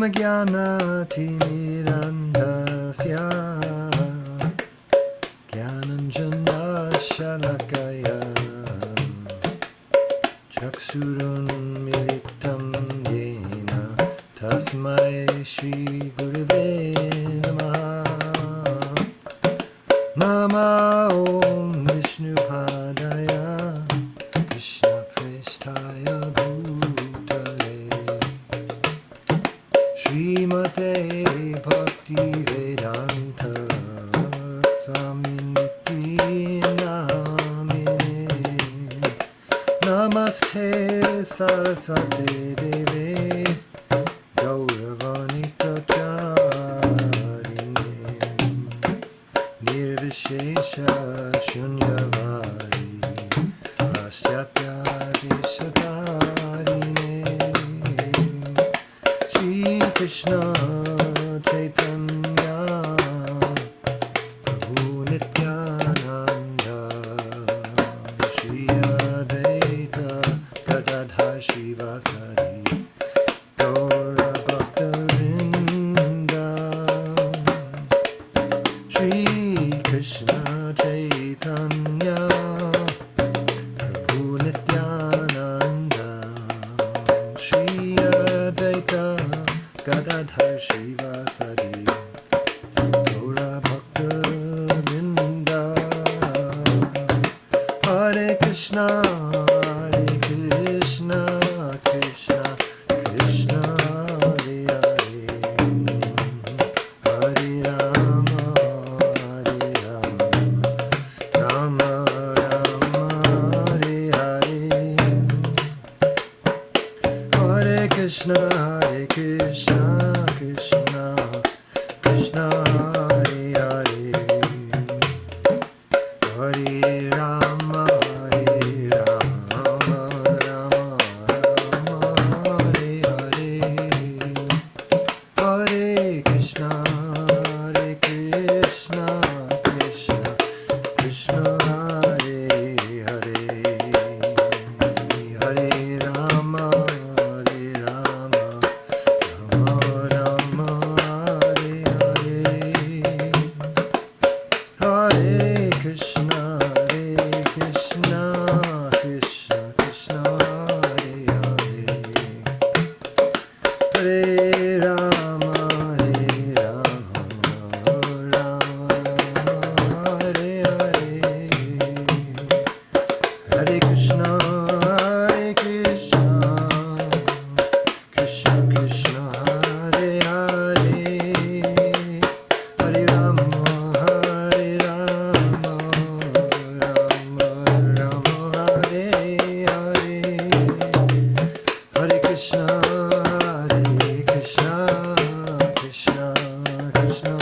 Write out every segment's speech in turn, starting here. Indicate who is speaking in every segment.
Speaker 1: Omagyanatimirandasya Gyananjanashalakaya Chaksurunmilitam yena Tasmai Shri Gurave Namaha Nama Om Vishnu Padaya Krishna Prestaya Bhutale Srimate Bhakti Vedanta Swaminiti Namine Namaste Saraswati Deve Gauravani Pracharine Nirvishesha Shunyavadi Paschatya Shatarine Shri Krishna Chaitanya Prabhu Nityananda Shri Jayādvaita Gadadhar Shivasari Gaura Bhaktarinda Shri Krishna Chaitanya Prabhu Nityananda Shri Jayādvaita Gadadhar Shivasari Gaura Bhaktarinda Hare Krishna Krishna Krishna Hare Hare Hare Rama Rama Rama Hare Hare Hare Krishna Krishna Krishna Hare Hare Hare Rama Rama Rama Hare Hare Hare Krishna Krishna Krishna Hare Hare Hare Rama Rama Rama Hare Hare Hare Krishna Krishna Krishna Hare Hare Hare Rama Rama Hare Hare Hare Krishna Krishna Krishna Hare Hare Hare Rama Rama Hare Hare Hare Krishna Krishna Krishna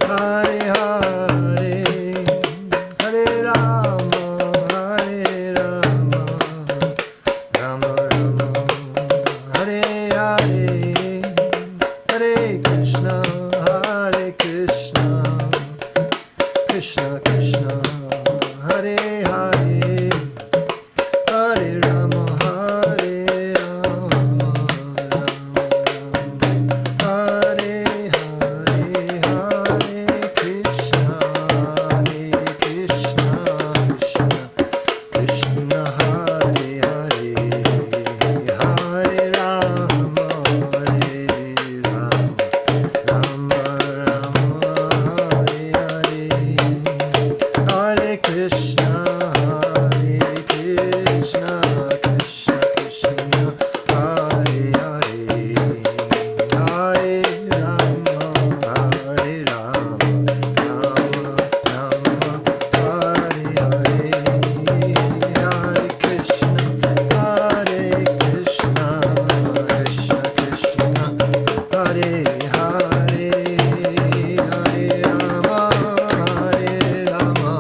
Speaker 1: Hare Hare Hare Rama Rama Hare Hare Hare Krishna Krishna Krishna Hare Hare Hare Rama Rama Hare Hare Hare Krishna Krishna Krishna Hare Hare Hare Rama Rama Hare Hare Krishna Krishna Hare Hare Hare Rama Rama Hare Hare Hare Krishna Krishna Hare Hare Hare Rama Hare Hare Hare Krishna Krishna Hare Hare Hare Rama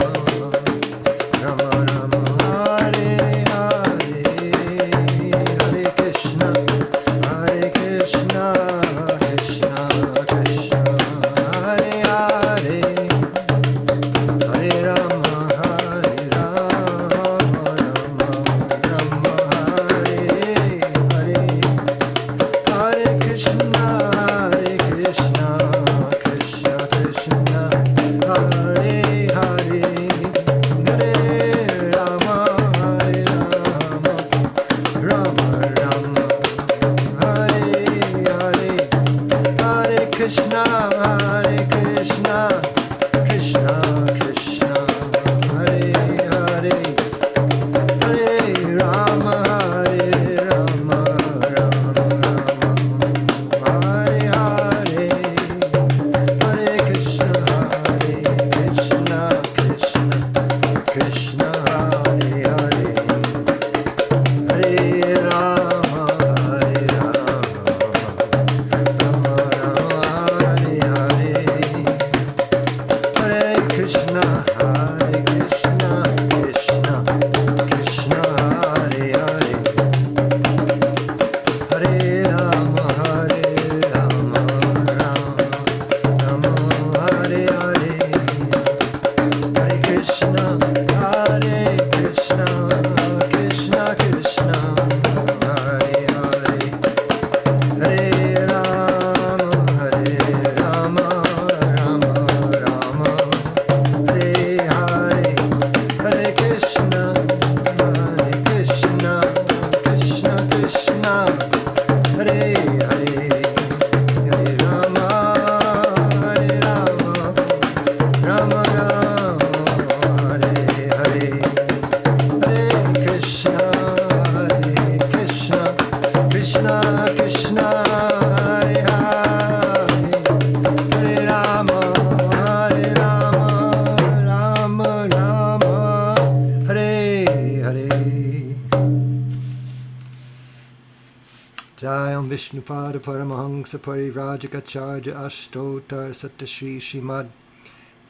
Speaker 1: Vishnupada Paramahansa Parivrajakacharya Ashtotar Sattashri Srimad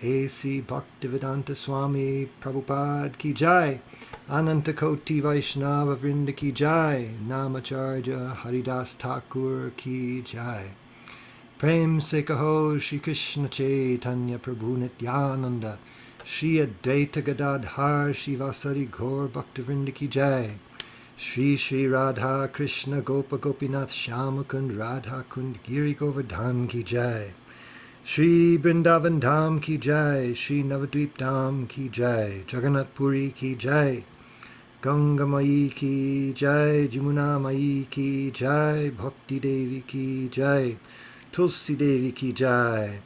Speaker 1: A.C. Bhaktivedanta Swami Prabhupada Ki Jai, Ananta Koti Vaishnava Vrinda Ki Jai, Namacharya Haridas Thakur Ki Jai. Prem Se Kaho Shri Krishna Chaitanya Prabhu Nityananda, Shri Advaita Gadadhar Shivasari Gaur Bhaktivinoda Ki Jai. Shri Shri Radha Krishna Gopa Gopinath Shyamakund Radha Kund Giri Govardhan Ki Jai. Shri Vrindavan Dham Ki Jai, Shri Navadvip Dham Ki Jai, Jagannath Puri Ki Jai, Ganga Mai Ki Jai, Jamuna Mai Ki Jai, Bhakti Devi Ki Jai, Tulsi Devi Ki Jai,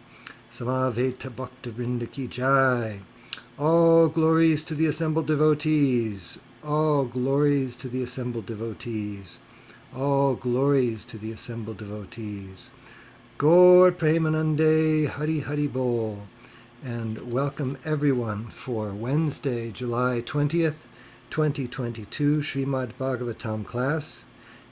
Speaker 1: Samaveta Bhakta Vrinda Ki Jai. All glories to the assembled devotees. All glories to the assembled devotees. All glories to the assembled devotees. Gaur Premanande Hari Hari Bol. And welcome everyone for Wednesday, July 20th, 2022 Srimad Bhagavatam class.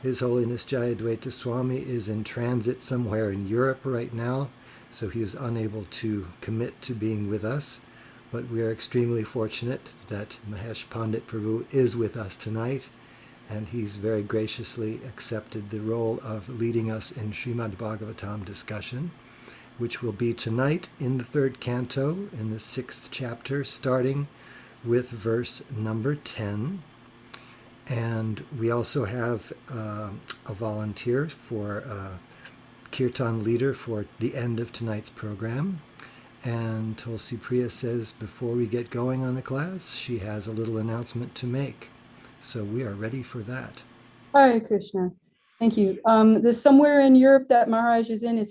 Speaker 1: His Holiness Jayādvaita Swami is in transit somewhere in Europe right now, so he is unable to commit to being with us. But we are extremely fortunate that Mahesh Pandit Prabhu is with us tonight, and he's very graciously accepted the role of leading us in Srimad Bhagavatam discussion, which will be tonight in the third canto, in the 6th chapter, starting with verse number 10. And we also have a volunteer for Kirtan leader for the end of tonight's program. And Tulsi Priya says before we get going on the class, she has a little announcement to make. So we are ready for that.
Speaker 2: Hare Krishna. Thank you. There's somewhere in Europe that Maharaj is in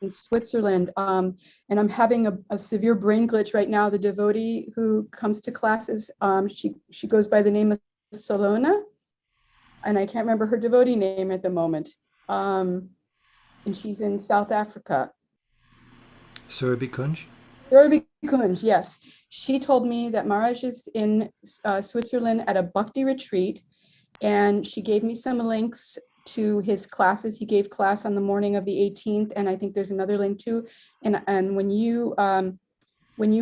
Speaker 2: Switzerland. And I'm having a severe brain glitch right now. The devotee who comes to classes, she goes by the name of Salona. And I can't remember her devotee name at the moment. And she's in South Africa.
Speaker 1: Surabhi Kunj?
Speaker 2: Surabhi Kunj, yes. She told me that Maharaj is in Switzerland at a bhakti retreat, and she gave me some links to his classes. He gave class on the morning of the 18th, and I think there's another link too. And when you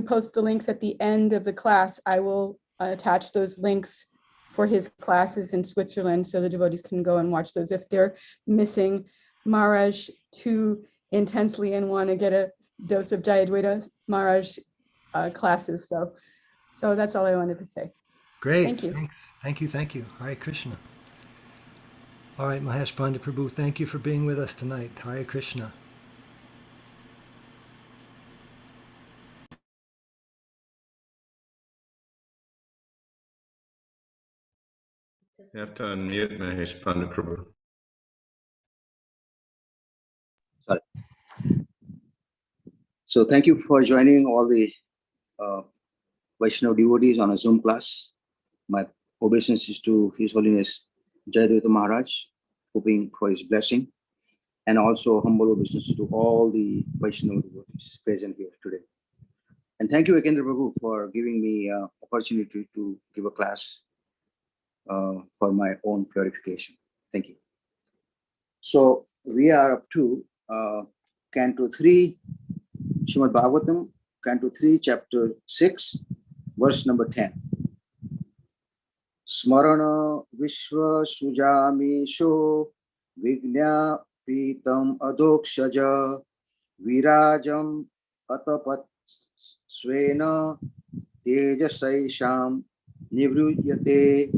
Speaker 2: post the links at the end of the class, I will attach those links for his classes in Switzerland so the devotees can go and watch those if they're missing Maharaj too intensely and want to get a dose of Jayādvaita Maharaj classes. So that's all I wanted to say.
Speaker 1: Great.
Speaker 2: Thank you.
Speaker 1: Thanks. Thank you. Hare Krishna. All right, Mahesh Pandit Prabhu, thank you for being with us tonight. Hare Krishna.
Speaker 3: You have to unmute Mahesh Pandit Prabhu.
Speaker 4: Sorry. So thank you for joining all the Vaishnava devotees on a Zoom class. My obeisances to His Holiness Jayādvaita Maharaj, hoping for his blessing, and also humble obeisances to all the Vaishnava devotees present here today. And thank you, Ekendra Prabhu, for giving me opportunity to give a class for my own purification. Thank you. So we are up to Canto 3, Srimad Bhagavatam, Canto 3, Chapter 6, verse number 10. Smarana Vishwa Sujamisho Vignya Pitam Adokshaja Virajam Atapat Svena Tejasaisham Nivruyate.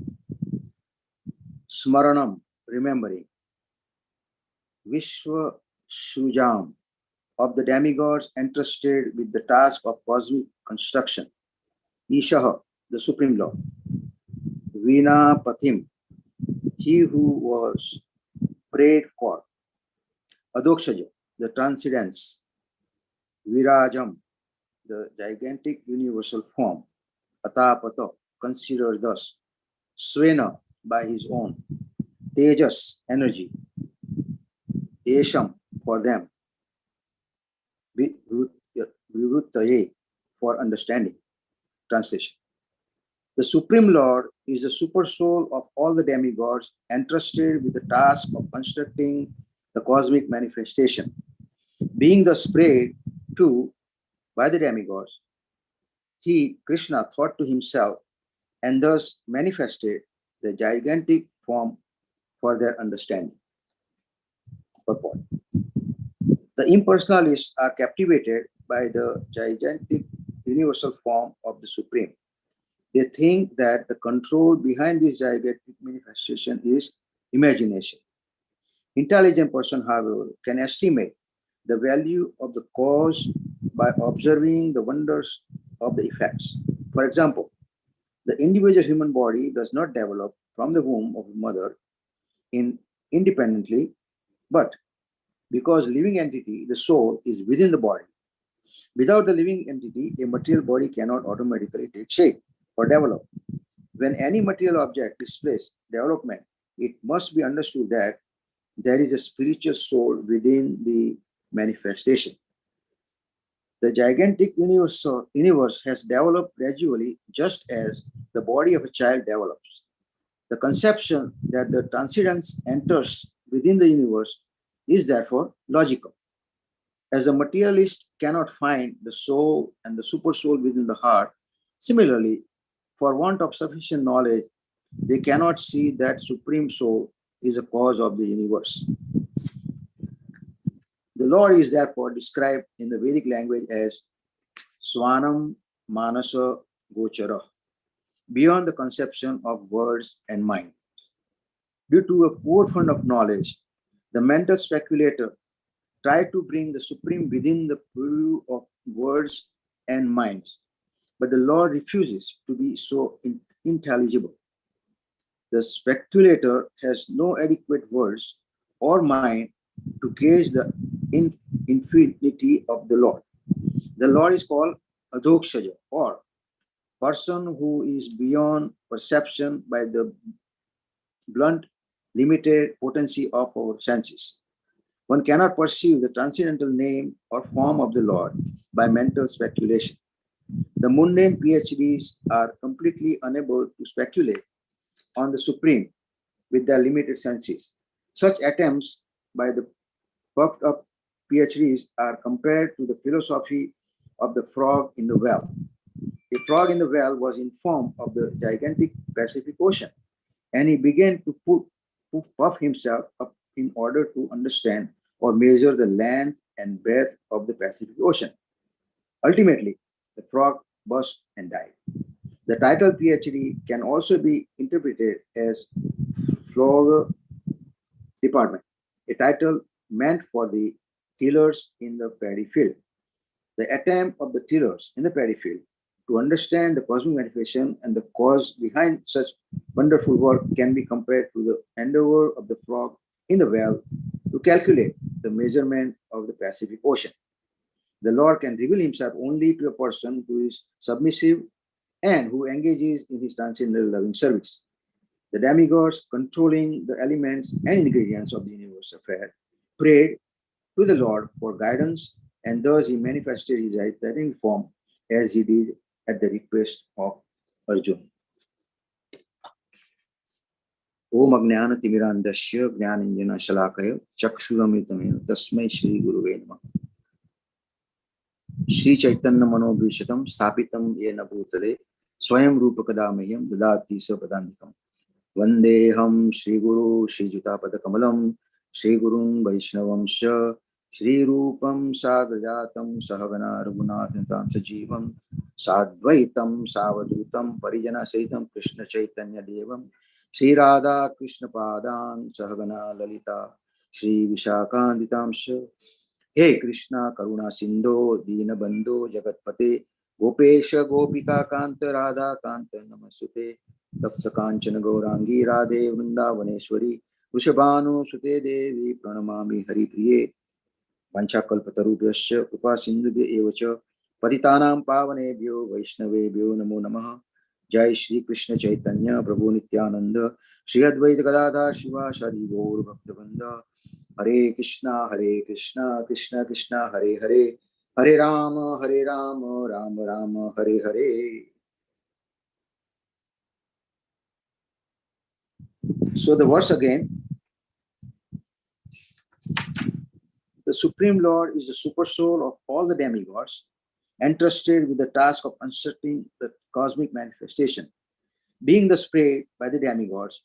Speaker 4: Smaranam, remembering. Vishwa Sujam, of the demigods entrusted with the task of cosmic construction. Ishaha, the Supreme Lord. Vina Pathim, he who was prayed for. Adokshaja, the transcendence. Virajam, the gigantic universal form. Atapata, considered thus. Svena, by his own. Tejas, energy. Esham, for them. Vivruttaye, for understanding. Translation. The Supreme Lord is the super soul of all the demigods entrusted with the task of constructing the cosmic manifestation. Being thus prayed to by the demigods, he, Krishna, thought to himself and thus manifested the gigantic form for their understanding. Purport. The impersonalists are captivated by the gigantic universal form of the Supreme. They think that the control behind this gigantic manifestation is imagination. Intelligent person, however, can estimate the value of the cause by observing the wonders of the effects. For example, the individual human body does not develop from the womb of a mother independently, but because living entity, the soul, is within the body. Without the living entity, a material body cannot automatically take shape or develop. When any material object displays development, it must be understood that there is a spiritual soul within the manifestation. The gigantic universe has developed gradually, just as the body of a child develops. The conception that the transcendence enters within the universe is therefore logical. As a materialist cannot find the soul and the super soul within the heart, similarly, for want of sufficient knowledge, they cannot see that Supreme Soul is a cause of the universe. The Lord is therefore described in the Vedic language as Swanam Manasa Gochara, beyond the conception of words and mind. Due to a poor fund of knowledge, the mental speculator tried to bring the Supreme within the purview of words and minds, but the Lord refuses to be so intelligible. The speculator has no adequate words or mind to gauge the infinity of the Lord. The Lord is called Adhokshaja, or person who is beyond perception by the blunt, limited potency of our senses. One cannot perceive the transcendental name or form of the Lord by mental speculation. The mundane PhDs are completely unable to speculate on the Supreme with their limited senses. Such attempts by the puffed up PhDs are compared to the philosophy of the frog in the well. A frog in the well was informed of the gigantic Pacific Ocean, and he began to puff himself up in order to understand or measure the length and breadth of the Pacific Ocean. Ultimately, the frog burst and died. The title PhD can also be interpreted as Flower Department, a title meant for the tillers in the paddy field. The attempt of the tillers in the paddy field to understand the cosmic manifestation and the cause behind such wonderful work can be compared to the endeavor of the frog in the well to calculate the measurement of the Pacific Ocean. The Lord can reveal himself only to a person who is submissive and who engages in his transcendental loving service. The demigods, controlling the elements and ingredients of the universe affair, prayed to the Lord for guidance, and thus he manifested his Jayādvaita form as he did at the request of Arjuna. Om Ajnana Timirandasya Jnananjana Shalakaya Chakshuramitamena Tasmai Shri Guruve Namah. Shri Chaitanya Manobhishatam Sthapitam Yena Bhutale Swayam Rupakadamayam Dadati Sapadandikam Vandeham Shri Guru Shri Jutapada Kamalam Shri Gurun Vaishnavam Sha Shri Rupam Sagrajatam Sahagana Raghunatham Sajivam Sadvaitam Savadutam Parijana Saitam Krishna Chaitanya Devam Shri Radha Krishna Padan Sahagana Lalita Shri Vishakhanditam Sha. Hey Krishna Karuna Sindho Dina Bandho Jagatpate Gopesha Gopika Kanta Radha Kanta Namasute Tapta Kanchana Gaurangi Radhe Vrindavaneshwari Vrishabhanu Sute Devi Pranamami Hari Priye Panchakalpatarubhyasya Kripa Sindhubhya Evacha Patitanam Pavanebhyo Vaishnavebhyo Namo Namaha. Jai Shri Krishna Chaitanya Prabhu Nityananda Shri Advaita Gadadhar Shiva Shari Gaur Bhaktivinoda Hare Krishna Krishna Krishna Hare Hare Hare Rama Rama Rama Hare Hare. So the verse again. Supreme Lord is the super soul of all the demigods, entrusted with the task of uncertaining the cosmic manifestation. Being the sprayed by the demigods,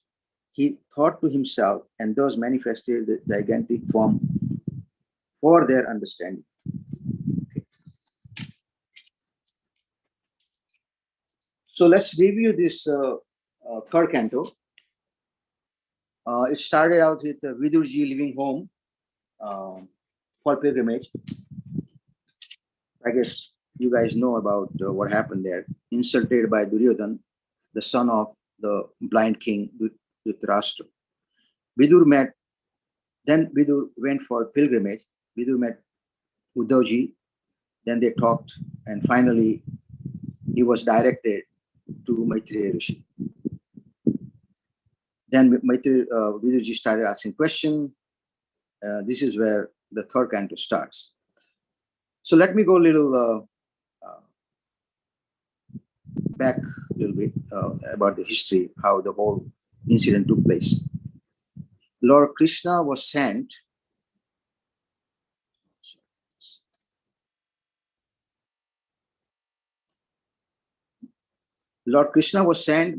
Speaker 4: he thought to himself and thus manifested the gigantic form for their understanding. Okay. So let's review this third canto. It started out with Vidurji leaving home for pilgrimage. I guess you guys know about what happened there. Insulted by Duryodhan, the son of the blind king Dhritarashtra. Then Vidur went for pilgrimage. Vidur met Uddhavji. Then they talked, and finally he was directed to Maitreya Rishi. Then Vidurji started asking questions. This is where the third canto starts. So let me go a little back a little bit about the history, how the whole incident took place. Lord Krishna was sent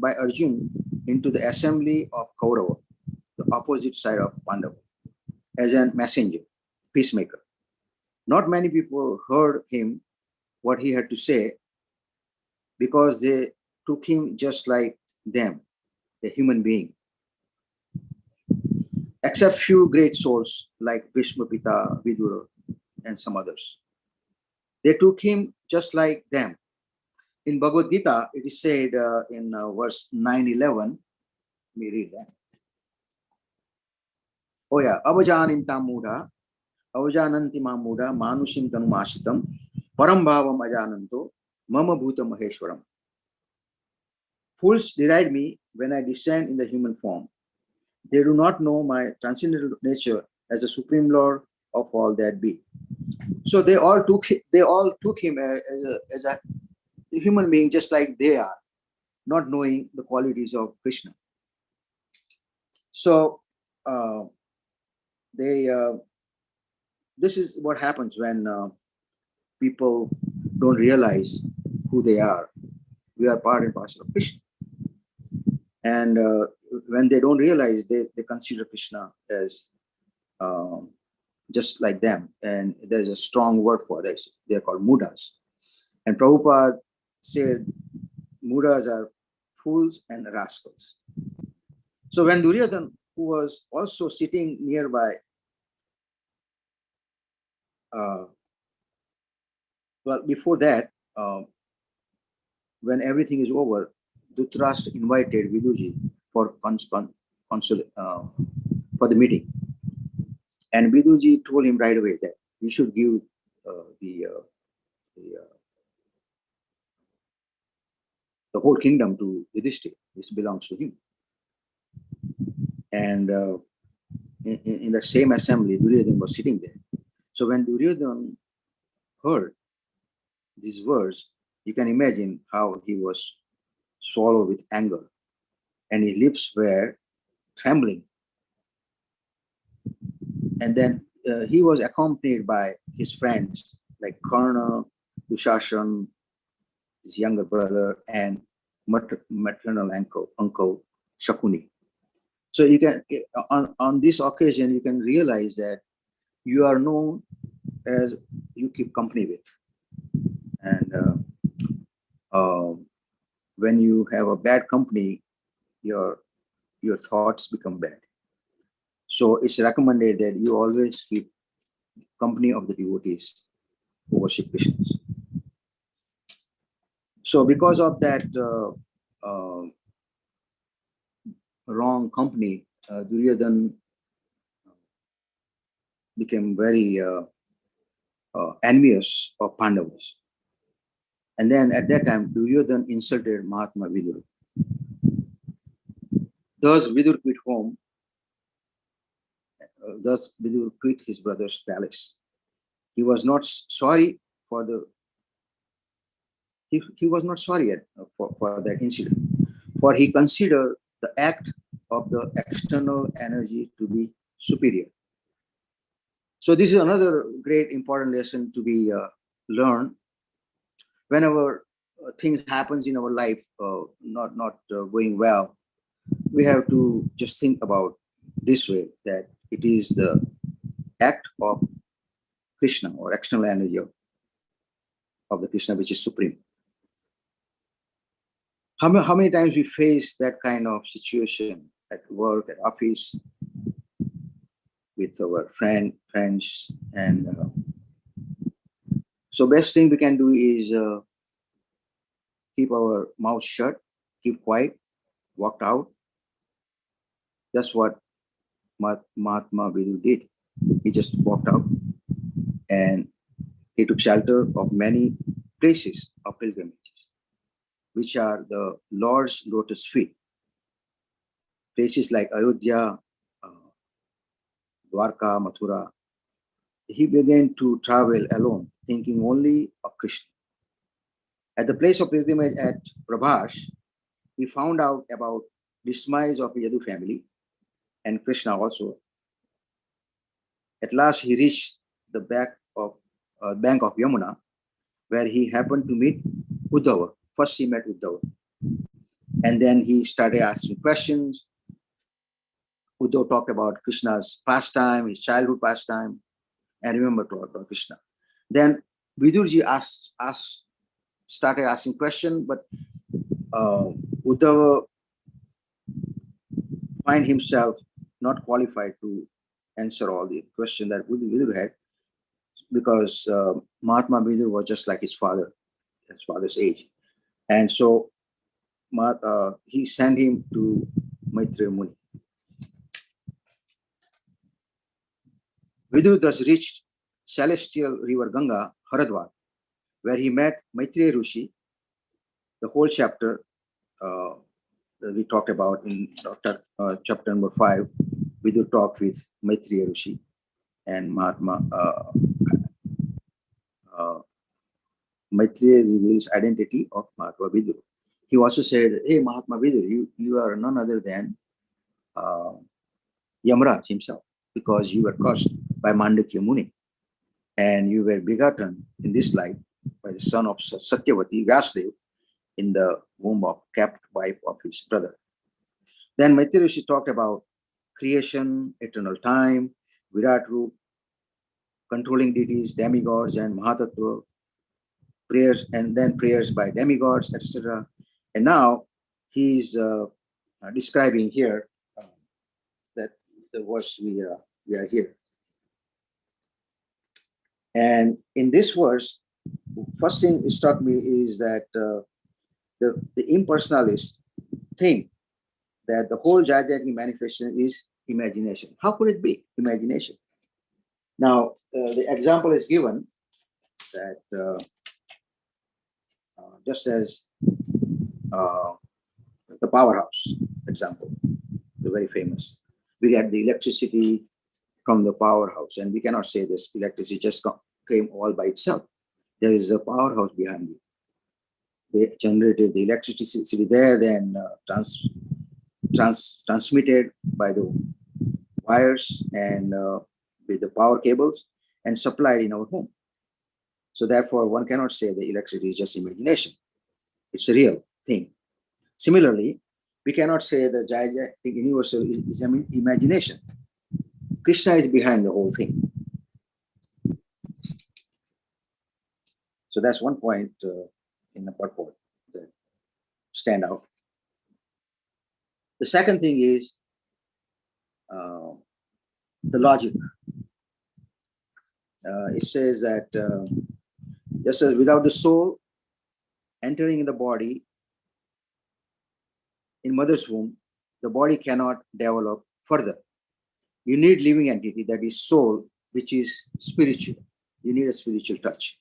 Speaker 4: by Arjun into the assembly of Kaurava, the opposite side of Pandava, as a messenger, peacemaker. Not many people heard him, what he had to say, because they took him just like them, a human being. Except few great souls like Bhishma Pita, Vidura, and some others. They took him just like them. In Bhagavad Gita, it is said in verse 9-11, let me read that. Oh yeah, avajanintam mudha, avajananti ma mudha, manushim tanumashritam, param bhavam ajananto, mama bhuta maheshwaram. Fools deride me when I descend in the human form. They do not know my transcendental nature as the Supreme Lord of all that be. So they all took him as a human being, just like they are, not knowing the qualities of Krishna. So this is what happens when people don't realize who they are. We are part and parcel of Krishna. And when they don't realize, they consider Krishna as just like them. And there's a strong word for this. They're called mudas. And Prabhupada said mudas are fools and rascals. So when Duryodhan, who was also sitting nearby, well, before that, when everything is over, Dhritarashtra invited Vidurji for the meeting. And Vidurji told him right away that you should give the whole kingdom to Yudhishthira. This belongs to him. And in the same assembly, Duryodhan was sitting there. So when Duryodhan heard these words, you can imagine how he was swallowed with anger, and his lips were trembling. And then he was accompanied by his friends like Karna, Dushashan, his younger brother, and maternal uncle Shakuni. So you can, on this occasion, you can realize that you are known as you keep company with. And when you have a bad company, your thoughts become bad. So it's recommended that you always keep company of the devotees who worship Krishna. So because of that wrong company, Duryodhan became very envious of Pandavas. And then at that time, Duryodhan insulted Mahatma Vidur. Thus Vidur quit home. Thus Vidur quit his brother's palace. He was not sorry for the. He was not sorry yet for that incident, for he considered the act of the external energy to be superior. So this is another great important lesson to be learned. Whenever things happens in our life, not going well, we have to just think about this way, that it is the act of Krishna or external energy of the Krishna, which is supreme. How many times we face that kind of situation at work, at office, with our friends, and so best thing we can do is keep our mouth shut, keep quiet, walked out. That's what Mahatma Vidu did. He just walked out and he took shelter of many places of pilgrimages, which are the Lord's lotus feet. Places like Ayodhya, Dwarka, Mathura. He began to travel alone, thinking only of Krishna. At the place of pilgrimage at Prabhash, he found out about dismise of Yadu family and Krishna also. At last, he reached the bank of Yamuna, where he happened to meet Uddhava. First, he met Uddhava, and then he started asking questions. Uddhava talked about Krishna's pastime, his childhood pastime, and remember to about Krishna. Then Vidurji started asking questions, but Uddhava find himself not qualified to answer all the questions that Vidur had, because Mahatma Vidur was just like his father's age. And so he sent him to Maitreya Muni. Vidur thus reached celestial river Ganga, Haridwar, where he met Maitreya Rishi. The whole chapter that we talked about in chapter number 5, Vidur talked with Maitreya Rishi and Mahatma. Maitreya reveals identity of Mahatma Vidur. He also said, "Hey, Mahatma Vidur, you are none other than Yamraj himself, because you were cursed by Mandukya Muni, and you were begotten in this life by the son of Satyavati, Vyasdev, in the womb of kept wife of his brother." Then Maitreya Rishi talked about creation, eternal time, Virat Roop, controlling deities, demigods, and Mahatattva, prayers, and then prayers by demigods, etc. And now he's describing here that the verse we are here. And in this verse, first thing that struck me is that the impersonalists think that the whole Jayādvaita manifestation is imagination. How could it be imagination? Now, the example is given that just as the powerhouse example, the very famous, we get the electricity from the powerhouse, and we cannot say this electricity just came all by itself. There is a powerhouse behind it. They generated the electricity there, then transmitted by the wires and with the power cables and supplied in our home. So therefore, one cannot say the electricity is just imagination. It's a real thing. Similarly, we cannot say the Jayādvaita universal is imagination. Krishna is behind the whole thing. So that's one point in the purport that stand out. The second thing is the logic. It says that just as without the soul entering in the body in mother's womb, the body cannot develop further. You need living entity, that is soul, which is spiritual. You need a spiritual touch,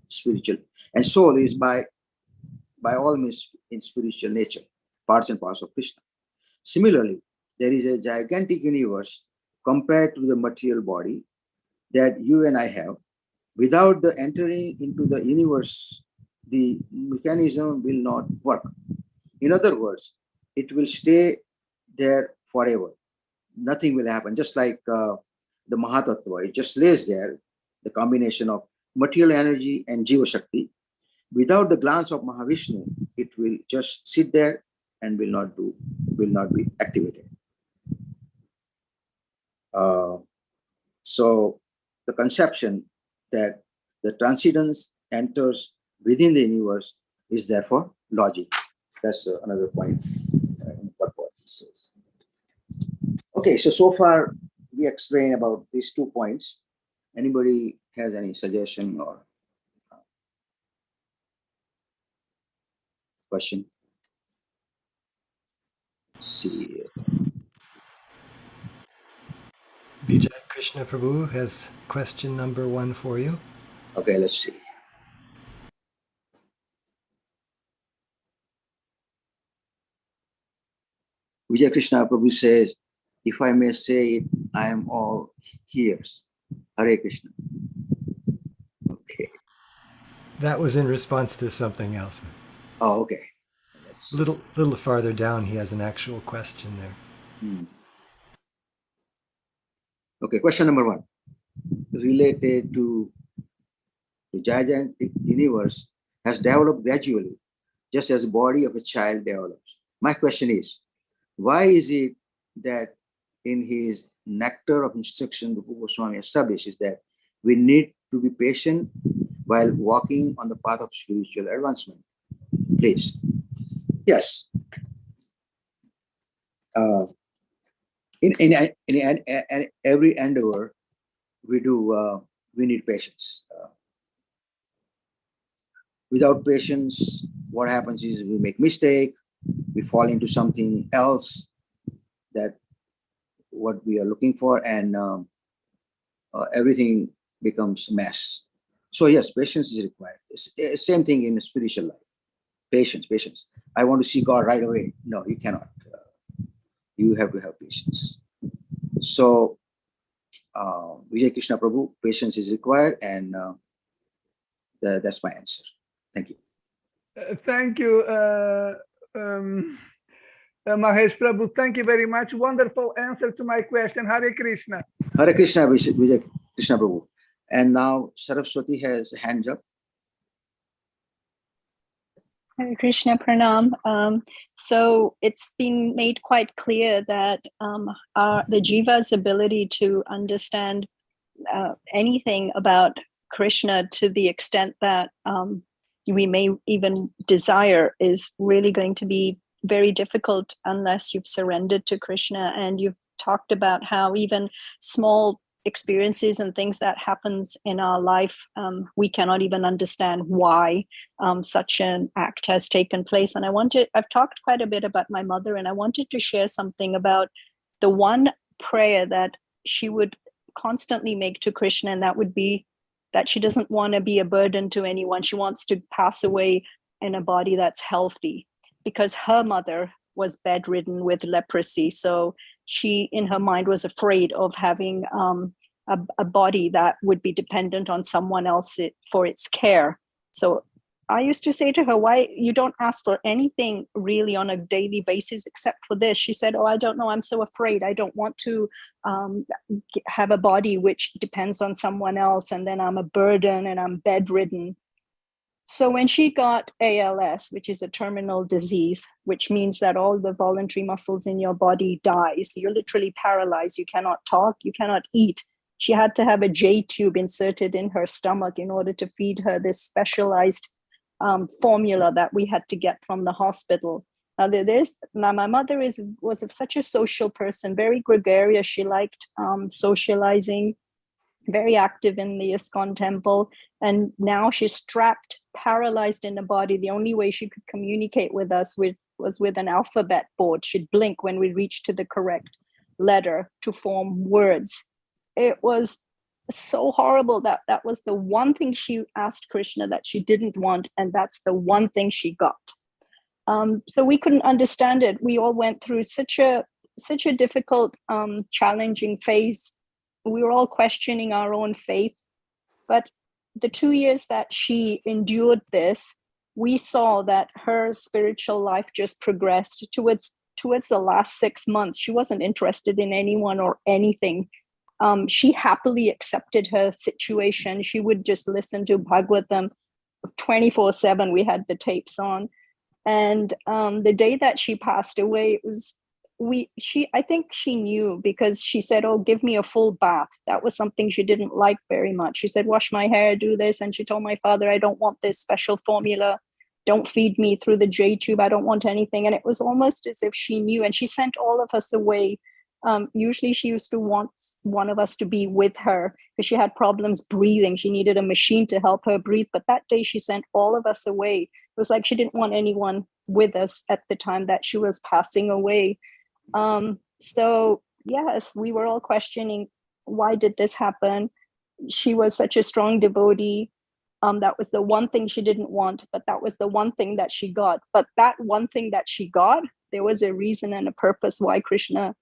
Speaker 4: spiritual, and soul is by all means in spiritual nature, parts and parts of Krishna. Similarly, there is a gigantic universe compared to the material body that you and I have. Without the entering into the universe, the mechanism will not work. In other words, it will stay there forever. Nothing will happen. Just like the Mahatattva. It just lays there, the combination of material energy and Jiva Shakti. Without the glance of Mahavishnu, it will just sit there and will not be activated. So the conception that the transcendence enters within the universe is therefore logic. That's another point in purport. Okay, so far we explained about these 2 points. Anybody has any suggestion or question? Let's see.
Speaker 1: Vijay Krishna Prabhu has question number 1 for you.
Speaker 4: Okay, let's see. Vijay Krishna Prabhu says, if I may say it, I am all ears. Hare Krishna. Okay.
Speaker 1: That was in response to something else.
Speaker 4: Oh, okay.
Speaker 1: A little farther down, he has an actual question there.
Speaker 4: Okay, question number 1. Related to the gigantic universe has developed gradually, just as the body of a child develops. My question is, why is it that in his nectar of instruction, the Swami establishes that we need to be patient while walking on the path of spiritual advancement? Please. Yes. In every endeavor we do, we need patience. Without patience, what happens is we make mistake, we fall into something else that what we are looking for, and everything becomes a mess. So yes, patience is required. It's same thing in spiritual life. Patience. I want to see God right away. No, you cannot. You have to have patience. So Vijay Krishna Prabhu, patience is required, and that's my answer. Thank you.
Speaker 5: Thank you, Mahesh Prabhu. Thank you very much. Wonderful answer to my question. Hare Krishna.
Speaker 4: Hare Krishna, Vijay Krishna Prabhu. And now Saraswati has hands up.
Speaker 6: Hare Krishna Pranam. So it's been made quite clear that the Jiva's ability to understand anything about Krishna to the extent that we may even desire is really going to be very difficult unless you've surrendered to Krishna. And you've talked about how even small experiences and things that happens in our life, we cannot even understand why such an act has taken place. And I've talked quite a bit about my mother, and I wanted to share something about the one prayer that she would constantly make to Krishna, and that would be that she doesn't want to be a burden to anyone. She wants to pass away in a body that's healthy, because her mother was bedridden with leprosy. So she, in her mind, was afraid of having a body that would be dependent on someone else for its care. So I used to say to her, why you don't ask for anything really on a daily basis except for this? She said, oh, I don't know. I'm so afraid. I don't want to have a body which depends on someone else, and then I'm a burden and I'm bedridden. So when she got ALS, which is a terminal disease, which means that all the voluntary muscles in your body dies, you're literally paralyzed. You cannot talk, you cannot eat. She had to have a J tube inserted in her stomach in order to feed her this specialized formula that we had to get from the hospital. Now my mother was such a social person, very gregarious. She liked socializing, very active in the ISKCON temple. And now she's strapped, paralyzed in the body. The only way she could communicate with us was with an alphabet board. She'd blink when we reached to the correct letter to form words. It was so horrible that was the one thing she asked Krishna that she didn't want, and that's the one thing she got. So we couldn't understand it. We all went through such a difficult, challenging phase. We were all questioning our own faith. But the 2 years that she endured this, we saw that her spiritual life just progressed towards the last 6 months. She wasn't interested in anyone or anything. she happily accepted her situation. She would just listen to Bhagavatam 24/7. We had the tapes on. And the day that she passed away, it was I think she knew, because she said, "Oh, give me a full bath." That was something she didn't like very much. She said, "Wash my hair, do this." And she told my father, "I don't want this special formula. Don't feed me through the J tube. I don't want anything." And it was almost as if she knew, and she sent all of us away. Usually she used to want one of us to be with her because she had problems breathing. She needed a machine to help her breathe. But that day she sent all of us away. It was like she didn't want anyone with us at the time that she was passing away. So yes, we were all questioning, why did this happen? She was such a strong devotee. That was the one thing she didn't want, but that was the one thing that she got. But that one thing that she got, there was a reason and a purpose why Krishna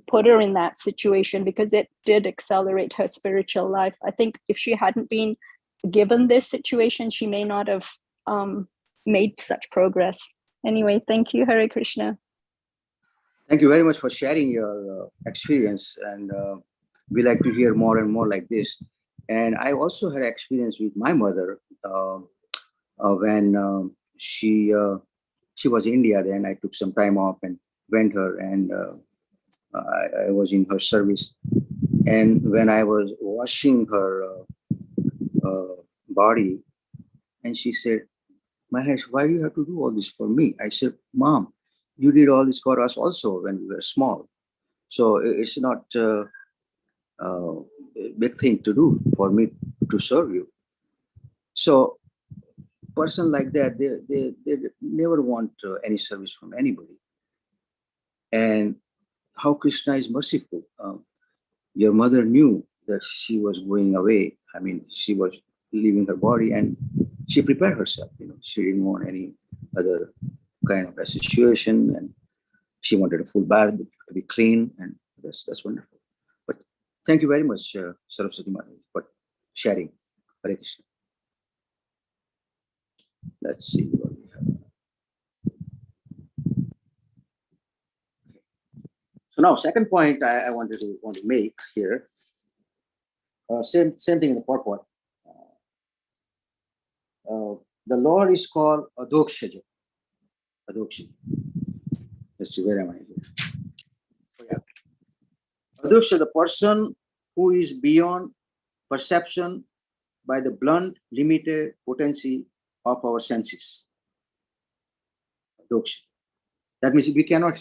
Speaker 6: put her in that situation, because it did accelerate her spiritual life. I think if she hadn't been given this situation, she may not have made such progress. Anyway, thank you, Hare Krishna.
Speaker 4: Thank you very much for sharing your experience, and we like to hear more and more like this. And I also had experience with my mother when she was in India. Then I took some time off and went her, and I was in her service. And when I was washing her body, and she said, "Mahesh, why do you have to do all this for me?" I said, "Mom, you did all this for us also when we were small. So it's not a big thing to do for me to serve you." So person like that, they never want any service from anybody. And how Krishna is merciful. Your mother knew that she was going away. I mean, she was leaving her body, and she prepared herself. She didn't want any other kind of a situation, and she wanted a full bath to be clean, and that's wonderful. But thank you very much, Saraswati Mataji, for sharing. Hare Krishna. Let's see what we have. So now, second point I want to make here. Same thing in the purport. The Lord is called Adokshaja. Adokshaja. Let's see, where am I here? Oh, yeah. Adokshaja, the person who is beyond perception by the blunt, limited potency of our senses. Adokshaja. That means we cannot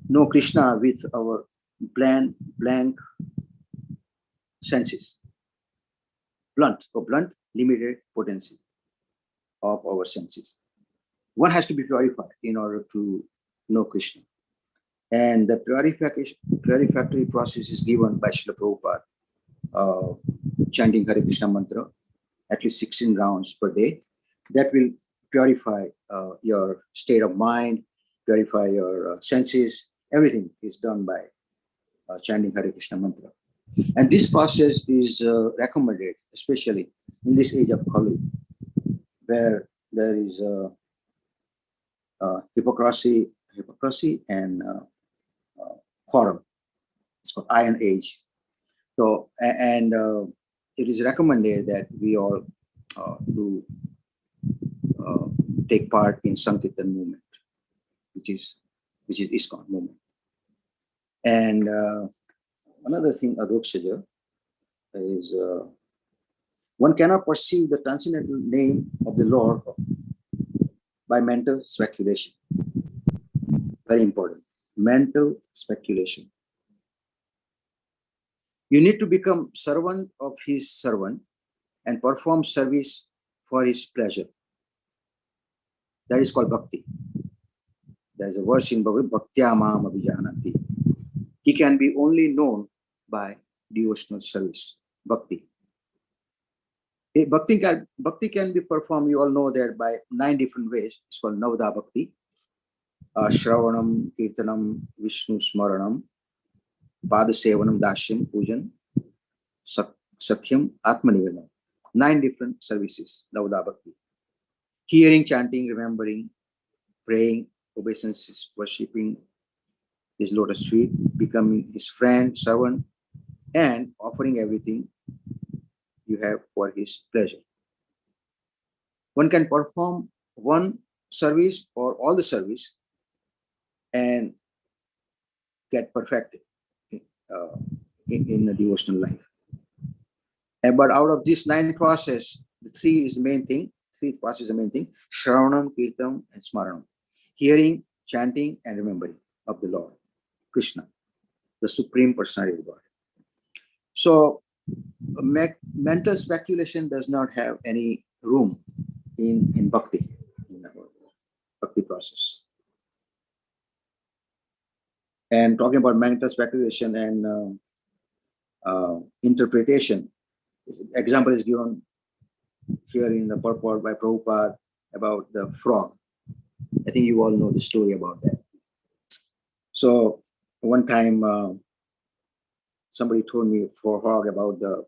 Speaker 4: know Krishna with our blank senses. Blunt, limited potency of our senses. One has to be purified in order to know Krishna. And the purificatory process is given by Srila Prabhupada, chanting Hare Krishna mantra at least 16 rounds per day. That will purify your state of mind, purify your senses. Everything is done by chanting Hare Krishna mantra. And this process is recommended, especially in this age of Kali, where there is hypocrisy and quarrel. It's called Iron Age. So, and it is recommended that we all do take part in Sankirtan movement, which is ISKCON movement. And another thing, Adokshaja, is one cannot perceive the transcendental name of the Lord by mental speculation. Very important. Mental speculation. You need to become servant of his servant and perform service for his pleasure. That is called bhakti. There is a verse in Bhagavad Bhaktyamam abhijanati. He can be only known by devotional service. Bhakti. Bhakti can be performed, you all know that, by 9 different ways. It's called Navada Bhakti. Shravanam, Kirtanam, Vishnu Smaranam, Padasevanam, Dashyam, Pujan, Sakhyam, Atmanivedam. 9 different services, Navada Bhakti. Hearing, chanting, remembering, praying, obeisances, worshipping, his lotus feet, becoming his friend, servant, and offering everything you have for his pleasure. One can perform one service or all the service and get perfected in the devotional life. But out of this 9 process, the 3 is the main thing. 3 process is the main thing: Shravanam, Kirtanam, and Smaranam. Hearing, chanting, and remembering of the Lord, Krishna, the Supreme Personality of God. So mental speculation does not have any room in bhakti, in the bhakti process. And talking about mental speculation and interpretation, example is given here in the purport by Prabhupada about the frog. I think you all know the story about that. So one time somebody told me for frog about the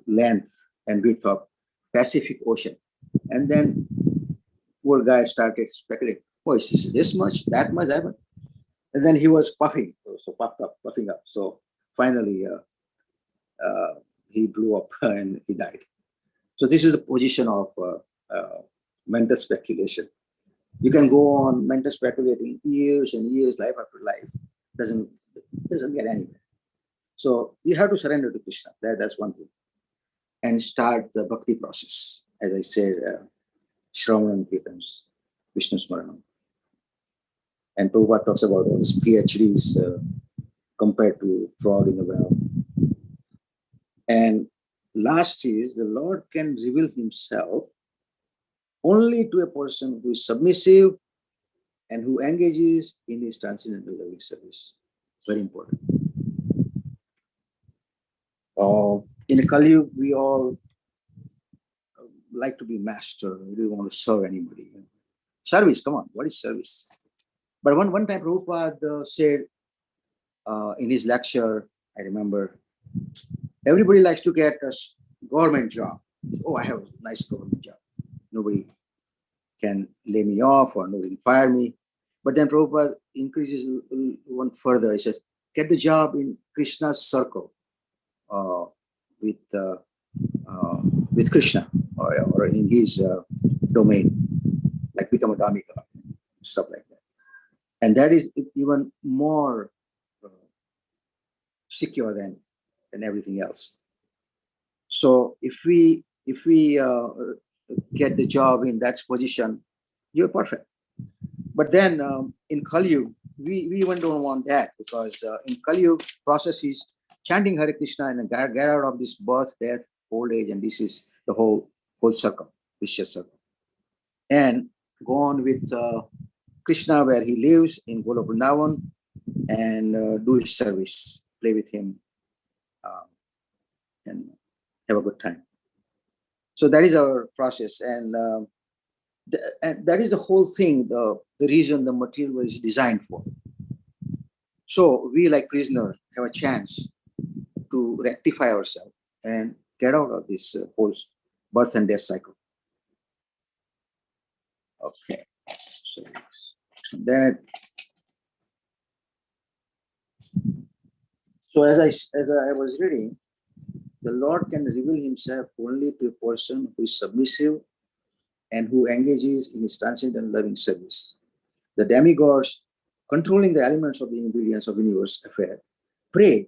Speaker 4: length and width of Pacific Ocean. And then poor guy started speculating, oh, is this much, that much, that much? And then he was puffing, so puffing up. So finally he blew up and he died. So this is the position of mental speculation. You can go on mental speculating years and years, life after life. Doesn't get anywhere. So you have to surrender to Krishna. That's one thing. And start the bhakti process. As I said, Shravanam, Kirtanam, Vishnu Smaranam. And Prabhupada talks about all these PhDs compared to frog in the well. And last is, the Lord can reveal himself only to a person who is submissive and who engages in his transcendental loving service. Very important. In Kali Yuga, we all like to be master. We don't want to serve anybody. Service, come on, what is service? But one time Prabhupada said in his lecture, I remember, everybody likes to get a government job. Oh, I have a nice government job. Nobody can lay me off or nobody can fire me. But then Prabhupada increases one further. He says, get the job in Krishna's circle with Krishna or in his domain, like become a dhamika, stuff like that. And that is even more secure than everything else. So if we get the job in that position, you're perfect. But then in Kali Yuga, we even don't want that, because in Kali Yuga, process is chanting Hare Krishna and get out of this birth, death, old age, and this is the whole circle, vicious circle. And go on with Krishna where he lives in Golok Vrindavan and do his service, play with him, and have a good time. So that is our process, and that is the whole thing, the reason the material is designed for. So we, like prisoners, have a chance to rectify ourselves and get out of this whole birth and death cycle. Okay. So that. So as I was reading, the Lord can reveal himself only to a person who is submissive and who engages in his transcendental loving service. The demigods, controlling the elements of the ingredients of universe affair, pray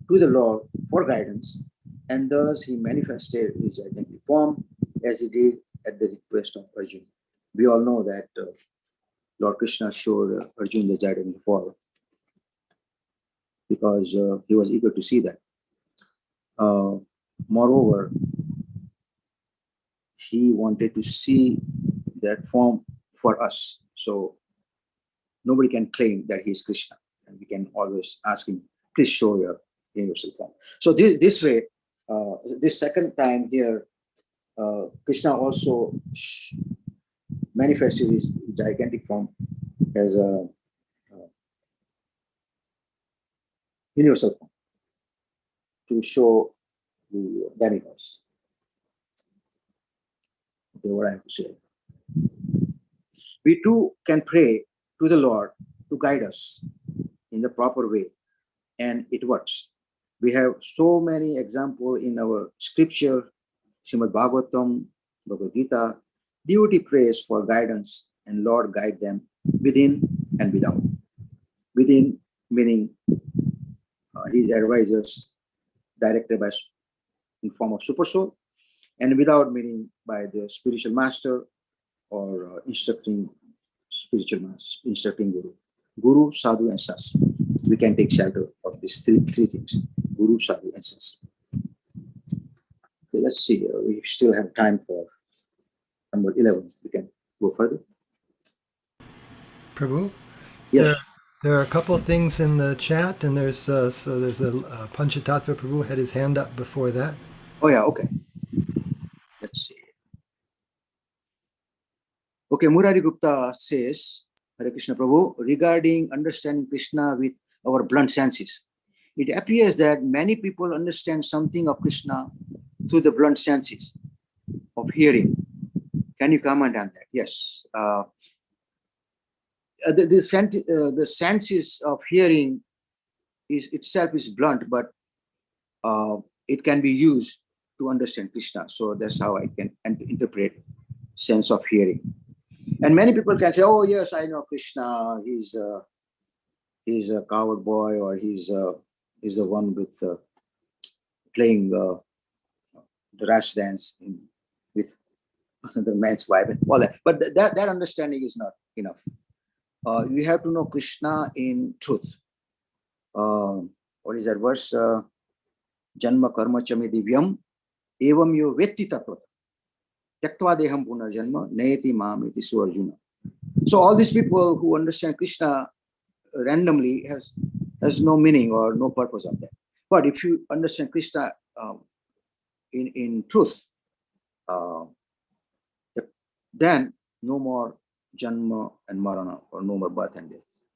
Speaker 4: to the Lord for guidance, and thus he manifested his identity form as he did at the request of Arjuna. We all know that Lord Krishna showed Arjuna the identity form because he was eager to see that. Moreover, he wanted to see that form for us. So nobody can claim that he is Krishna. And we can always ask him, please show your universal form. So this way, this second time here, Krishna also manifested his gigantic form as a universal form to show the demigods. Okay, what I have to say. We too can pray to the Lord to guide us in the proper way, and it works. We have so many examples in our scripture, Srimad Bhagavatam, Bhagavad Gita. Devotee prays for guidance, and Lord guide them within and without. Within meaning He advises directed by in form of super soul, and without meaning by the spiritual master or instructing spiritual master, instructing guru, sadhu, and sastra. We can take shelter of these three things: guru, sadhu, and sastra. Okay, let's see. We still have time for number 11. We can go further.
Speaker 1: Prabhu?
Speaker 4: Yes.
Speaker 1: There are a couple of things in the chat, and there's a Panchatattva Prabhu had his hand up before that.
Speaker 4: Oh yeah. Okay. Let's see. Okay, Murari Gupta says, Hare Krishna Prabhu, regarding understanding Krishna with our blunt senses, it appears that many people understand something of Krishna through the blunt senses of hearing. Can you comment on that? Yes. The senses of hearing itself is blunt, but it can be used to understand Krishna. So that's how I can interpret sense of hearing. And many people can say, "Oh yes, I know Krishna. He's a coward boy, or he's the one with playing the rash dance with another man's wife and all that." But that understanding is not enough. You have to know Krishna in truth. What is that verse? Janma karma chami divyam evam yo vetti tattva tyaktva deham punarjanma nayati mamiti suarjuna. So all these people who understand Krishna randomly has no meaning or no purpose of that. But if you understand Krishna in truth, then no more janma and marana, or no more birth and death,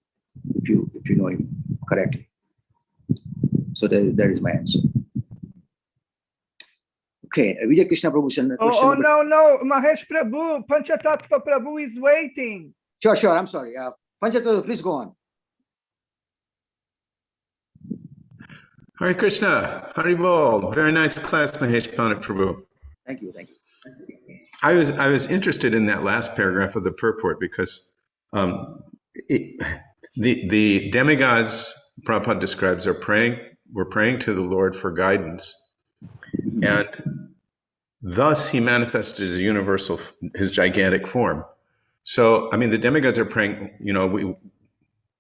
Speaker 4: if you know him correctly. So that is my answer. Okay, Vijay Krishna Prabhu.
Speaker 5: No, Mahesh Prabhu, Panchatattva Prabhu is waiting.
Speaker 4: Sure, I'm sorry. Panchatattva, please go on.
Speaker 3: Hare Krishna, Haribol. Very nice class, Mahesh Prabhu.
Speaker 4: Thank you.
Speaker 3: I was interested in that last paragraph of the purport because the demigods Prabhupada describes were praying to the Lord for guidance, and thus he manifested his universal, his gigantic form. So, I mean, the demigods are praying,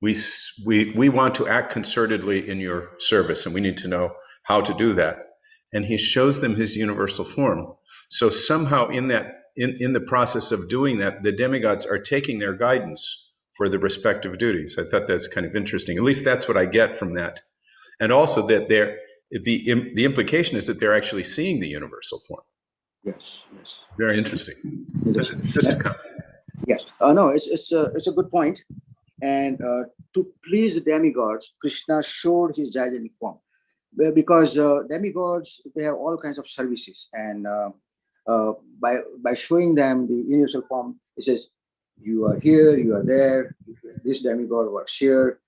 Speaker 3: we want to act concertedly in your service, and we need to know how to do that. And he shows them his universal form. So somehow in the process of doing that, the demigods are taking their guidance for the respective duties. I thought that's kind of interesting. At least that's what I get from that. And also that the implication is that they're actually seeing the universal form.
Speaker 4: Yes.
Speaker 3: Very interesting. Just a comment.
Speaker 4: Yes. No, it's a good point. And to please the demigods, Krishna showed his gigantic form. Because demigods, they have all kinds of services, and by showing them the universal form, it says, you are here, you are there, this demigod works here.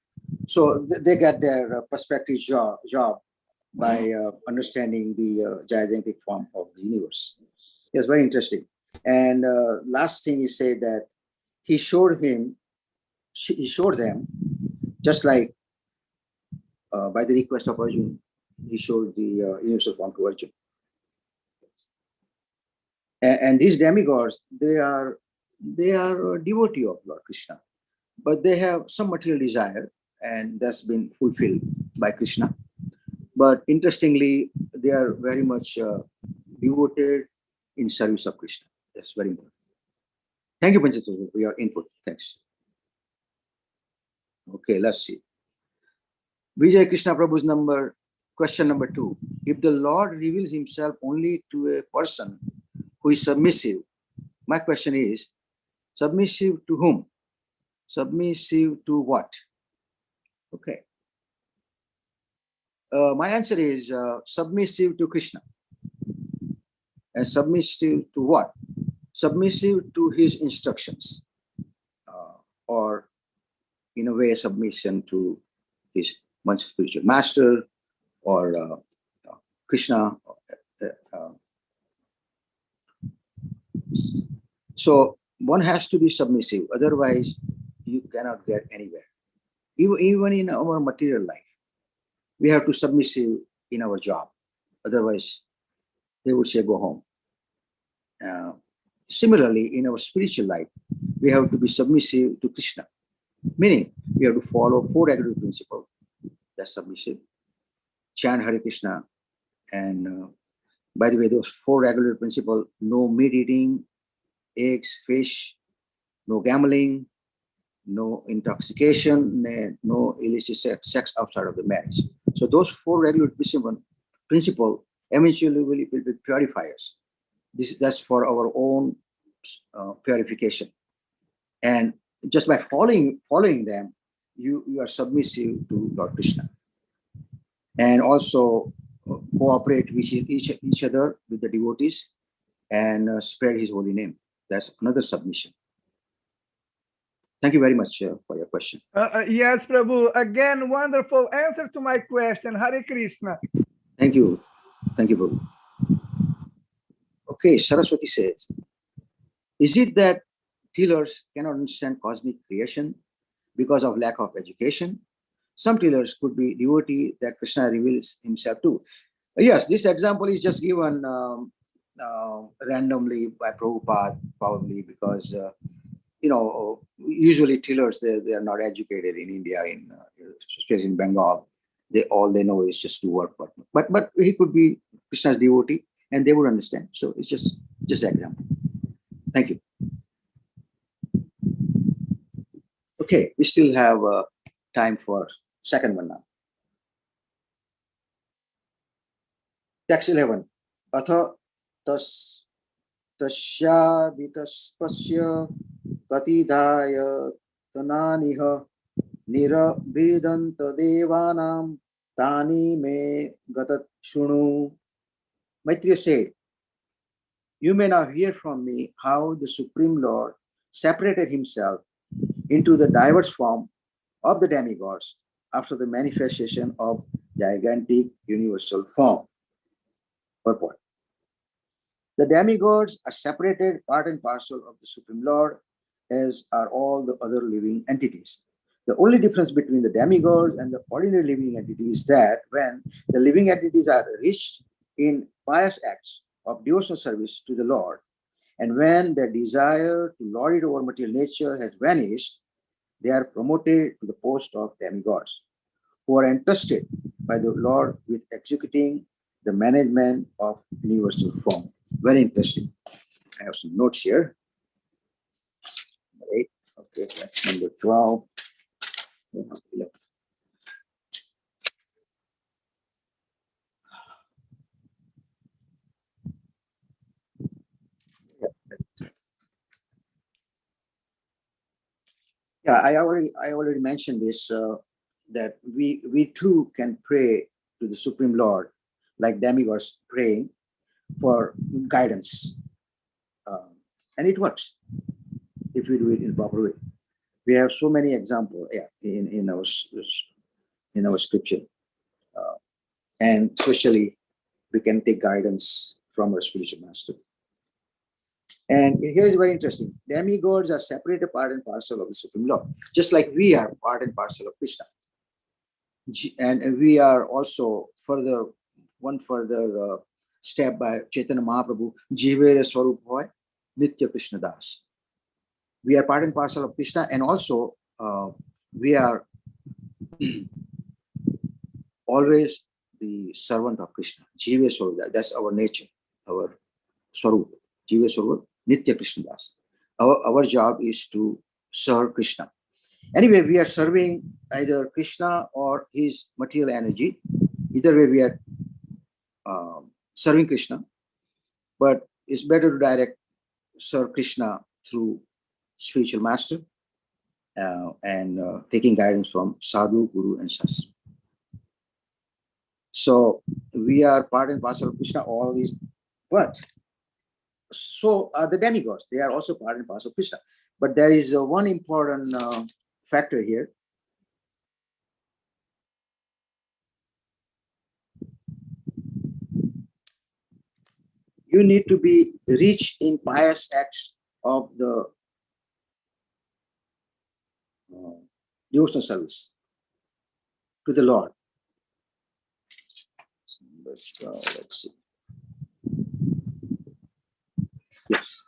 Speaker 4: So they get their perspective job by understanding the gigantic form of the universe. Yes, very interesting. And last thing he said that he showed them, just like by the request of Arjuna, he showed the universal form to Arjuna. And these demigods, they are a devotee of Lord Krishna, but they have some material desire, and that's been fulfilled by Krishna. But interestingly, they are very much devoted in service of Krishna. That's very important. Thank you, Panchatattva, for your input. Thanks. Okay, let's see. Vijay Krishna Prabhu's question number 2. If the Lord reveals himself only to a person who is submissive, my question is, submissive to whom? Submissive to what? Okay. My answer is submissive to Krishna. And submissive to what? Submissive to his instructions. Or in a way, submission to his one spiritual master or Krishna. So one has to be submissive, otherwise you cannot get anywhere. Even in our material life, we have to submissive in our job. Otherwise, they would say, go home. Similarly, in our spiritual life, we have to be submissive to Krishna. Meaning, we have to follow 4 regular principles. That's submissive. Chant Hare Krishna. And by the way, those 4 regular principles: no meat eating, eggs, fish, no gambling, no intoxication, no illicit sex outside of the marriage. So those 4 regular principles eventually will purify us. That's for our own purification. And just by following them, you are submissive to Lord Krishna. And also cooperate with each other, with the devotees, and spread his holy name. That's another submission. Thank you very much for your question.
Speaker 5: Yes, Prabhu. Again, wonderful answer to my question. Hare Krishna.
Speaker 4: Thank you. Thank you, Prabhu. Okay, Saraswati says, is it that tillers cannot understand cosmic creation because of lack of education? Some tillers could be devotee that Krishna reveals himself to. Yes, this example is just given randomly by Prabhupada, probably because usually tillers, they are not educated in India, especially in Bengal. All they know is just to work. But he could be Krishna's devotee, and they would understand. So it's just an example. Thank you. Okay, we still have time for second one now. Text 11. Atha tasya vitaspasya katidaya tananiha nirabhidanta devanam tani me gatat shunu. Maitreya said, you may now hear from me how the Supreme Lord separated himself into the diverse form of the demigods after the manifestation of gigantic universal form. Purport. The demigods are separated part and parcel of the Supreme Lord, as are all the other living entities. The only difference between the demigods and the ordinary living entities is that when the living entities are reached in pious acts of devotional service to the Lord, and when their desire to lord it over material nature has vanished, they are promoted to the post of demigods, who are entrusted by the Lord with executing the management of universal form. Very interesting. I have some notes here. 8. Okay, that's number 12. 11. Yeah, I already mentioned this, that we too can pray to the Supreme Lord like demigods praying for guidance, and it works if we do it in proper way. We have so many examples in our scripture, and especially we can take guidance from our spiritual master. And here is very interesting. Demigods are separated part and parcel of the Supreme Lord, just like we are part and parcel of Krishna. And we are also one further step by Chaitanya Mahaprabhu, Jivere Swarup Hoy, Nitya Krishna Das. We are part and parcel of Krishna, and also we are always the servant of Krishna. Jive Swarup, that's our nature, our Swarup. Jive Swarup, Nitya Krishna Das. Our job is to serve Krishna. Anyway, we are serving either Krishna or his material energy. Either way, we are serving Krishna, but it's better to direct serve Krishna through spiritual master and taking guidance from Sadhu, Guru, and Shastra. So we are part and parcel of Krishna, all these, but so are the demigods. They are also part and parcel of Krishna. But there is one important factor here. you need to be rich in pious acts of the devotional service to the Lord. Let's see. Yes.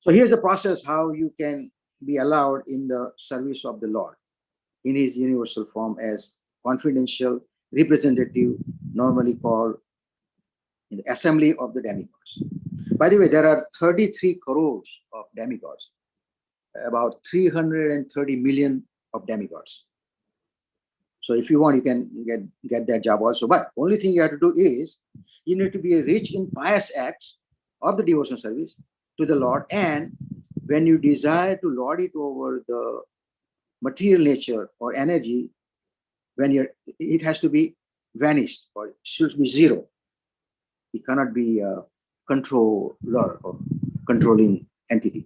Speaker 4: So here's the process how you can be allowed in the service of the Lord in his universal form as confidential representative, normally called in the assembly of the demigods. By the way, there are 33 crores of demigods, about 330 million of demigods. So if you want, you can get that job also. But only thing you have to do is you need to be rich in pious acts of the devotional service to the Lord. And when you desire to lord it over the material nature or energy, it has to be vanished or should be zero. It cannot be a controller or controlling entity.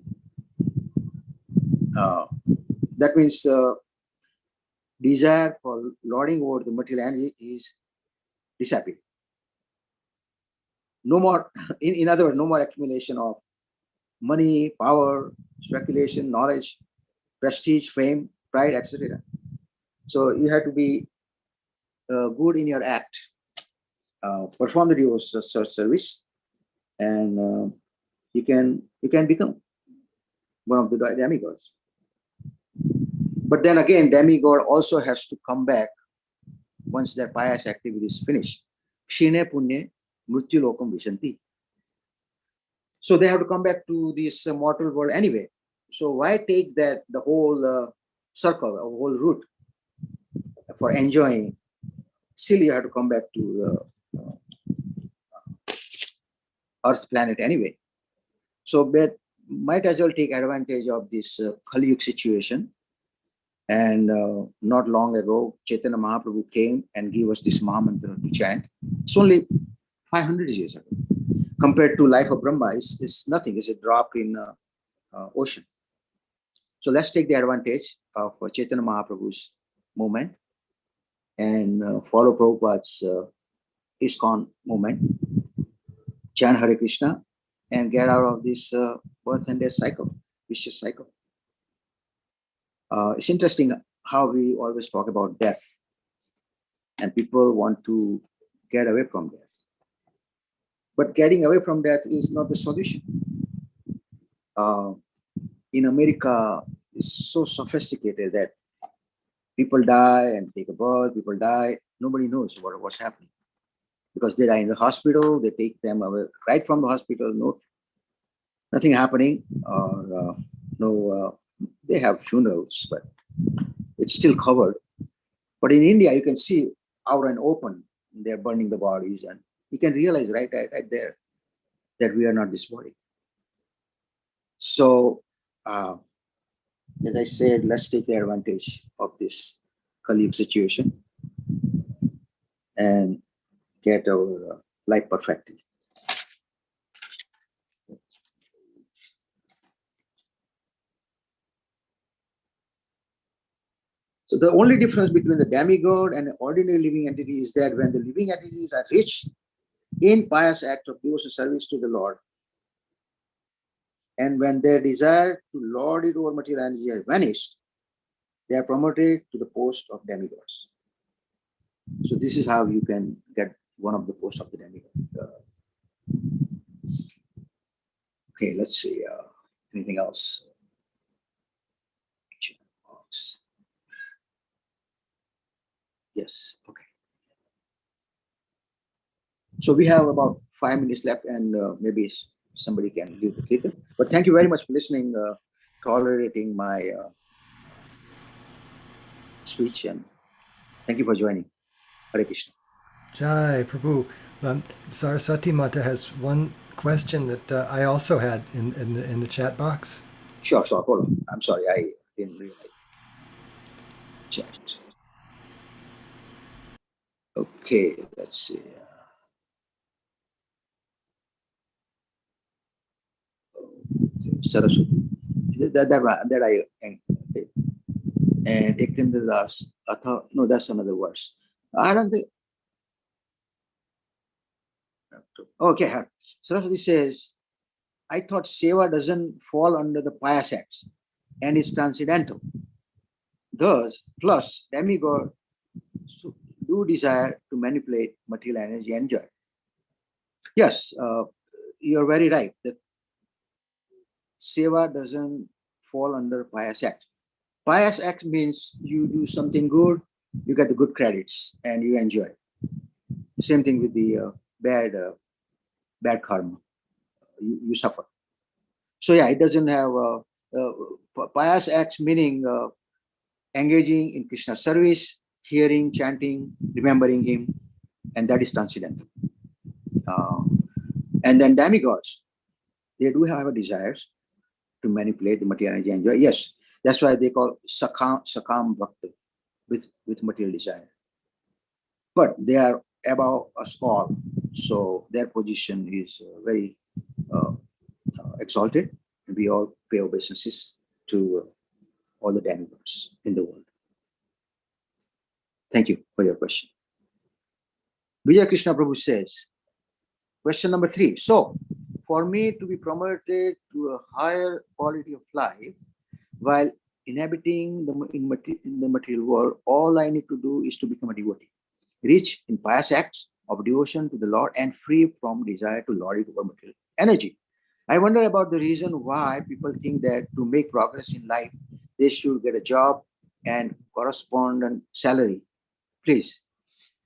Speaker 4: That means desire for lording over the material energy is disappearing. No more, in other words, no more accumulation of money, power, speculation, knowledge, prestige, fame, pride, etc. So you have to be good in your act, perform the devotional service, and you can become one of the demigods. But then again, demigod also has to come back once their pious activity is finished. Kshine punye mrityu lokam vishanti. So they have to come back to this mortal world anyway. So why take the whole circle, a whole route for enjoying? Still, you have to come back to the Earth planet anyway. So, but might as well take advantage of this Kali Yuga situation. And not long ago, Chaitanya Mahaprabhu came and gave us this Mahamantra to chant. It's only 500 years ago. Compared to life of Brahma, is nothing. It's a drop in ocean. So let's take the advantage of Chaitanya Mahaprabhu's movement and follow Prabhupada's ISKCON movement, chant Hare Krishna, and get out of this birth and death cycle, vicious cycle. It's interesting how we always talk about death, and people want to get away from death. But getting away from death is not the solution. In America, it's so sophisticated that people die and take a birth, people die, nobody knows what's happening. Because they die in the hospital, they take them away right from the hospital, nothing happening, or they have funerals, but it's still covered. But in India, you can see out and open, they're burning the bodies, and you can realize right there that we are not this body. So, as I said, let's take the advantage of this Kali Yuga situation and get our life perfected. So the only difference between the demigod and the ordinary living entity is that when the living entities are rich in pious act of devotional service to the Lord, and when their desire to lord it over material energy has vanished, they are promoted to the post of demigods. So this is how you can get one of the posts of the demigod. Okay, let's see. Anything else? Yes. Okay. So we have about 5 minutes left, and maybe somebody can leave the kirtan. But thank you very much for listening, tolerating my speech, and thank you for joining. Hare Krishna.
Speaker 1: Jai Prabhu. Saraswati Mata has one question that I also had in the chat box.
Speaker 4: Sure. Hold on. I'm sorry, I didn't realize. Chat. Okay, let's see. Saraswati. That I. Okay. And Ekendra Das, no, that's another verse. I don't think. Okay, Saraswati says, I thought seva doesn't fall under the pious acts and is transcendental. Thus, plus demigod do desire to manipulate material energy and joy. Yes, you're very right. That seva doesn't fall under pious act. Pious act means you do something good, you get the good credits, and you enjoy. Same thing with the bad karma. You suffer. So yeah, it doesn't have pious acts, meaning engaging in Krishna service, hearing, chanting, remembering him, and that is transcendental. And then demigods, they do have a desires to manipulate the material energy and joy. Yes, that's why they call sakam bhakti, with material desire. But they are above us all, so their position is very exalted. We all pay obeisances to all the demigods in the world. Thank you for your question. Vijay Krishna Prabhu says, question number 3. So, for me to be promoted to a higher quality of life while inhabiting in the material world, all I need to do is to become a devotee, rich in pious acts of devotion to the Lord and free from desire to lord it over material energy. I wonder about the reason why people think that to make progress in life, they should get a job and correspondent salary. Please.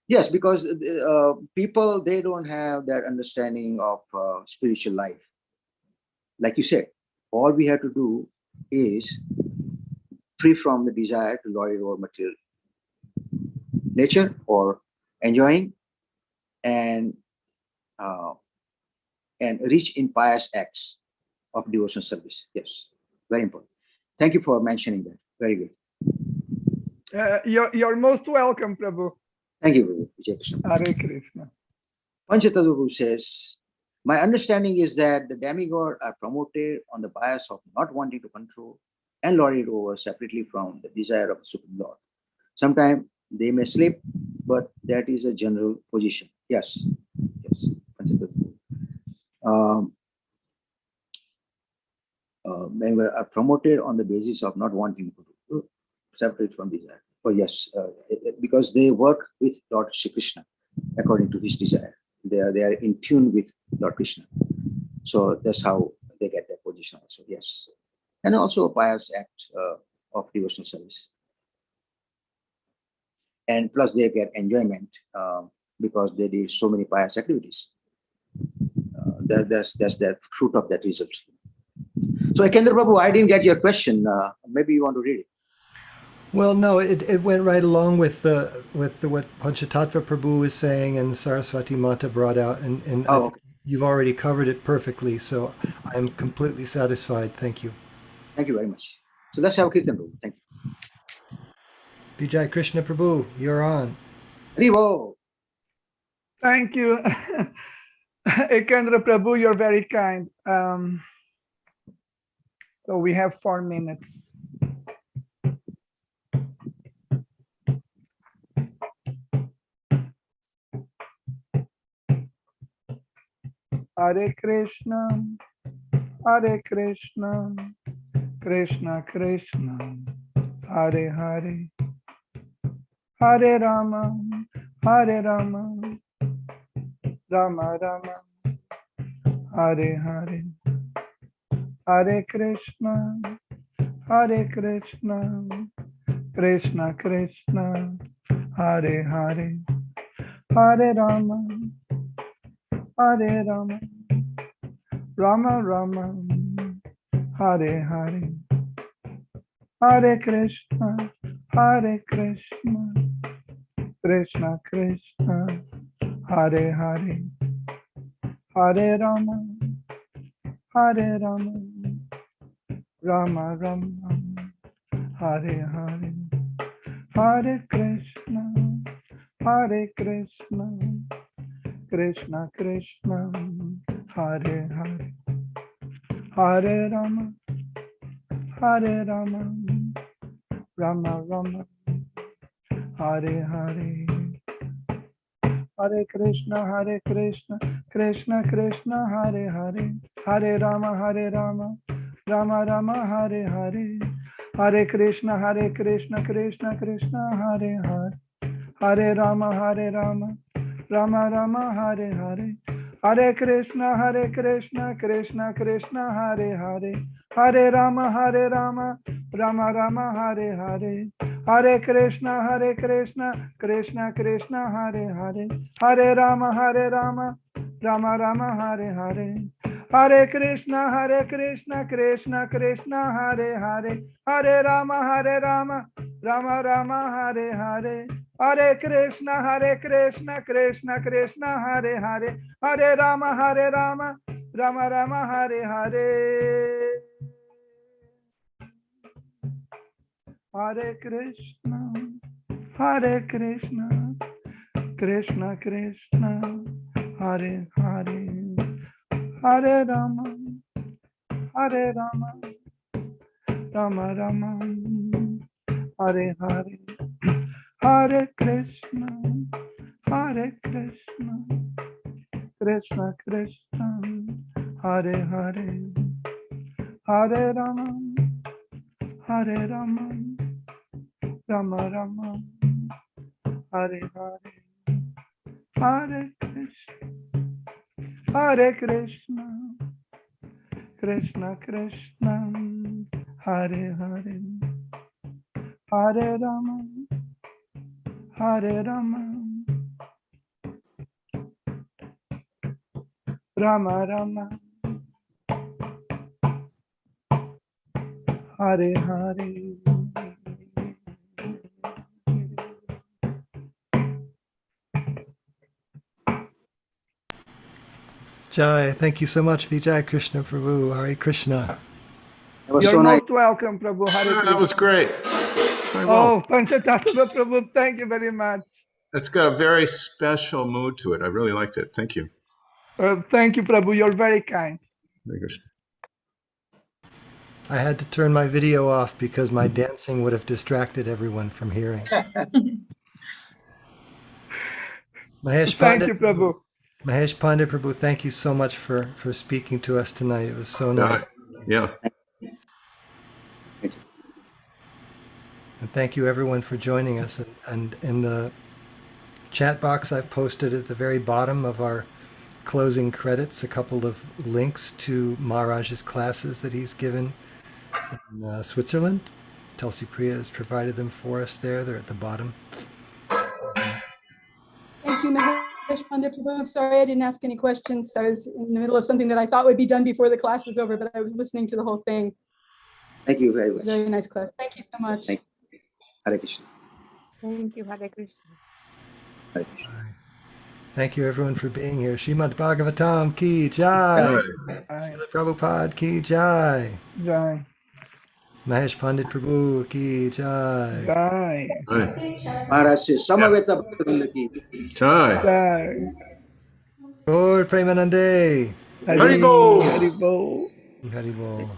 Speaker 4: Yes, because people, they don't have that understanding of spiritual life. Like you said, all we have to do is free from the desire to lord it over material nature or enjoying and rich in pious acts of devotion service. Yes, very important. Thank you for mentioning that. Very good.
Speaker 5: You're most welcome, Prabhu.
Speaker 4: Thank you, Vijay Krishna.
Speaker 5: Hare Krishna.
Speaker 4: Panchatattva says, my understanding is that the demigods are promoted on the bias of not wanting to control and lord it over separately from the desire of the Supreme Lord. Sometimes they may slip, but that is a general position. Yes, yes. They are promoted on the basis of not wanting to separate from desire. Oh yes, because they work with Lord Shri Krishna according to his desire. They are in tune with Lord Krishna. So that's how they get their position also. Yes, and also a pious act of devotional service. And plus they get enjoyment because they did so many pious activities. That's the fruit of that result. So Ekendra Prabhu, I didn't get your question. Maybe you want to read it.
Speaker 1: Well, no, it went right along with what Panchatattva Prabhu is saying and Saraswati Mata brought out, and
Speaker 4: okay.
Speaker 1: You've already covered it perfectly, so I'm completely satisfied. Thank you.
Speaker 4: Thank you very much. So let's have Kirtan Prabhu. Thank you.
Speaker 1: Vijay Krishna Prabhu, you're on.
Speaker 4: Haribo.
Speaker 5: Thank you. Ekendra Prabhu, you're very kind. So we have 4 minutes. Hare Krishna, Hare Krishna, Krishna Krishna, Hare Hare, Hare Rama, Hare Rama, Rama Rama, Hare Hare, Hare Krishna, Hare Krishna, Krishna Krishna, Hare Hare, Hare Rama, Hare Rama, Rama Rama, Hare Hare, Hare Krishna, Hare Krishna, Krishna Krishna, Hare Hare, Hare Rama, Hare Rama, Rama Rama, Hare Hare, Hare Krishna, Hare Krishna, Krishna Krishna, Hare Hare, Hare Rama, Hare Rama, Rama Rama, Hare Hare. Hare Krishna, Krishna Krishna, Hare Hare, Hare Rama, Rama Rama, Hare Hare, Hare Krishna, Krishna Krishna, Hare Hare, Hare Rama, Rama Rama, Hare Hare, Hare Krishna, Krishna Krishna, Hare Hare, Hare Rama, Rama Rama, Hare Hare, Hare Krishna, Krishna Krishna, Hare Hare, Hare Rama, Rama Rama, Hare Hare, Hare Krishna, Krishna Krishna, Hare Hare, Hare Rama, Rama Rama, Hare Hare, Hare Krishna, Krishna Krishna, Hare Hare, Hare Rama, Rama Rama, Hare Hare. Hare Krishna, Krishna Krishna, Hare Hare, Hare Rama, Rama Rama, Hare Hare, Hare Krishna, Krishna Krishna, Hare Hare, Hare Rama, Rama Rama, Hare Hare, Hare Krishna, Krishna Krishna, Hare Hare, Hare Rama, Rama Rama, Hare Hare.
Speaker 1: Jai, thank you so much, Vijay Krishna Prabhu. Hare Krishna.
Speaker 4: That was
Speaker 5: You're
Speaker 4: so nice.
Speaker 5: most welcome, Prabhu. Hare
Speaker 3: That
Speaker 5: Krishna.
Speaker 3: was great. Very well.
Speaker 5: Oh, Panchatattva Prabhu, thank you very much.
Speaker 3: It's got a very special mood to it. I really liked it. Thank you.
Speaker 5: Thank you, Prabhu. You're very kind.
Speaker 3: Hare Krishna.
Speaker 1: I had to turn my video off because my dancing would have distracted everyone from hearing. Mahesh
Speaker 5: Thank you,
Speaker 1: Pandit,
Speaker 5: Prabhu.
Speaker 1: Mahesh Pandit Prabhu, thank you so much for speaking to us tonight. It was so nice.
Speaker 3: Yeah.
Speaker 1: And thank you everyone for joining us. And in the chat box, I've posted at the very bottom of our closing credits a couple of links to Maharaj's classes that he's given in Switzerland. Tulsi Priya has provided them for us there. They're at the bottom.
Speaker 2: Thank you, Mahesh Pandit Prabhu. I'm sorry I didn't ask any questions. I was in the middle of something that I thought would be done before the class was over, but I was listening to the whole thing.
Speaker 4: Thank you very much.
Speaker 2: Very nice class. Thank you so much.
Speaker 4: Thank you. Hare Krishna.
Speaker 7: Thank you, Hare Krishna.
Speaker 4: Hare Krishna.
Speaker 1: Thank you everyone for being here. Srimad Bhagavatam ki jai. Srila Prabhupada ki jai.
Speaker 5: Jai.
Speaker 1: Mahesh Pandit Prabhu ki jai.
Speaker 5: Jai.
Speaker 3: Hi.
Speaker 4: Maharaj says, Samaveta Bhaktivinoda ki.
Speaker 3: Jai.
Speaker 5: Jai.
Speaker 1: Gaur Premanande.
Speaker 3: Haribol.
Speaker 5: Haribol.
Speaker 1: Haribol.